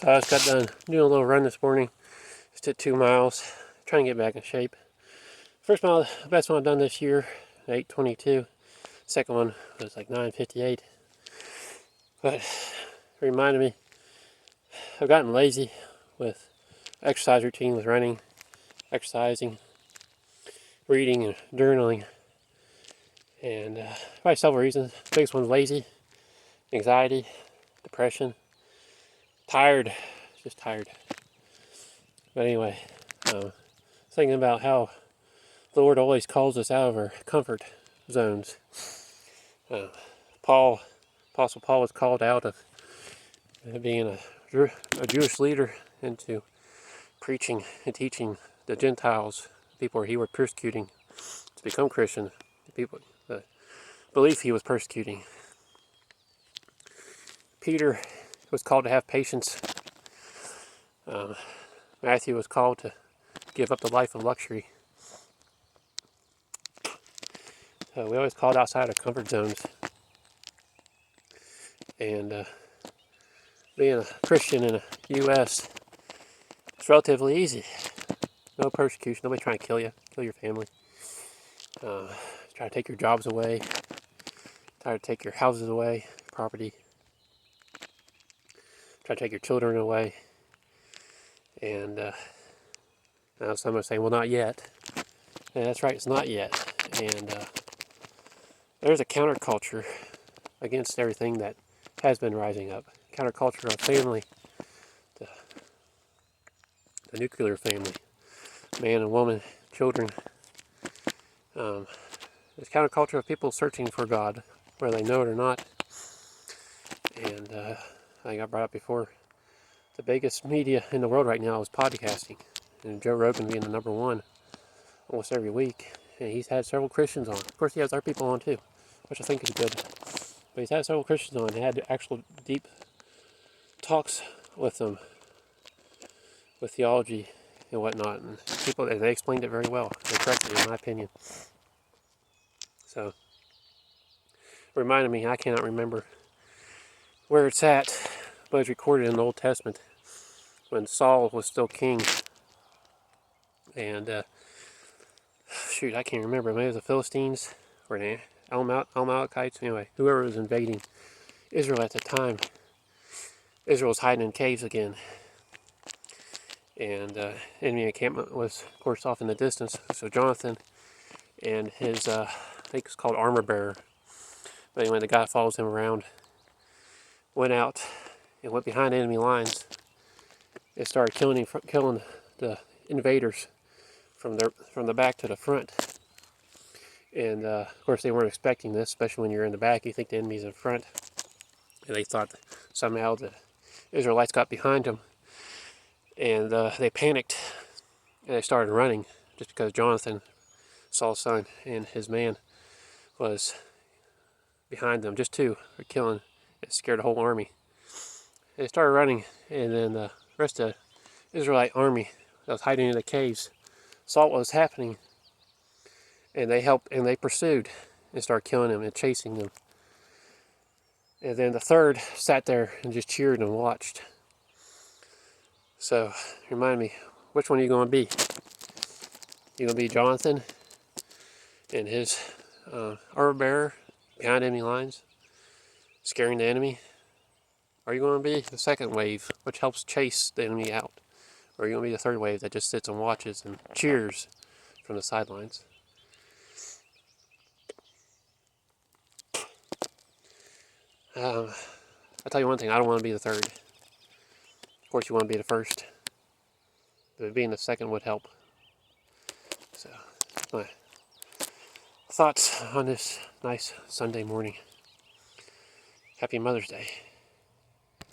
So I just got done doing a little run this morning. Just did 2 miles, trying to get back in shape. First mile, the best one I've done this year, 8:22. Second one was like 9:58. But it reminded me, I've gotten lazy with exercise routine, with running, exercising, reading, and journaling. And probably several reasons. The biggest one's lazy, anxiety, depression, tired, just tired. But anyway, thinking about how the Lord always calls us out of our comfort zones. Apostle Paul was called out of being a Jewish leader into preaching and teaching the Gentiles, people he was persecuting, to become Christian, the belief he was persecuting. Peter was called to have patience. Matthew was called to give up the life of luxury. We always called outside our comfort zones. And being a Christian in the U.S., it's relatively easy. No persecution, nobody trying to kill you, kill your family. Try to take your jobs away, try to take your houses away, property. Try to take your children away. And now some are saying, well, not yet. And that's right, it's not yet. And there's a counterculture against everything that has been rising up. Counterculture of family, the nuclear family, man and woman, children. There's counterculture of people searching for God, whether they know it or not. And I think I brought up before, the biggest media in the world right now is podcasting. And Joe Rogan being the #1 almost every week. And he's had several Christians on. Of course, he has our people on too, which I think is good. But he's had several Christians on and had actual deep talks with them, with theology and whatnot. And they explained it very well. They corrected it, in my opinion. So, it reminded me, I cannot remember where it's at, but it's recorded in the Old Testament when Saul was still king. And, I can't remember. Maybe it was the Philistines or the Amalekites. Anyway, whoever was invading Israel at the time, Israel was hiding in caves again. And enemy encampment was, of course, off in the distance. So Jonathan and his, I think it's called armor bearer, but anyway, the guy follows him around, went out and went behind enemy lines and started killing the invaders from the back to the front. And of course, they weren't expecting this, especially when you're in the back. You think the enemy's in front, and they thought that somehow the Israelites got behind them, and they panicked and they started running, just because Jonathan, Saul's son, and his man was behind them. Just two were killing. It scared the whole army. They started running, and then the rest of the Israelite army that was hiding in the caves saw what was happening, and they pursued and started killing them and chasing them. And then the third sat there and just cheered and watched. So, remind me, which one are you going to be? You going to be Jonathan and his armor bearer behind enemy lines, scaring the enemy? Or are you going to be the second wave, which helps chase the enemy out? Or are you going to be the third wave that just sits and watches and cheers from the sidelines? I'll tell you one thing, I don't want to be the third. Of course, you want to be the first. But being the second would help. So, my thoughts on this nice Sunday morning. Happy Mother's Day.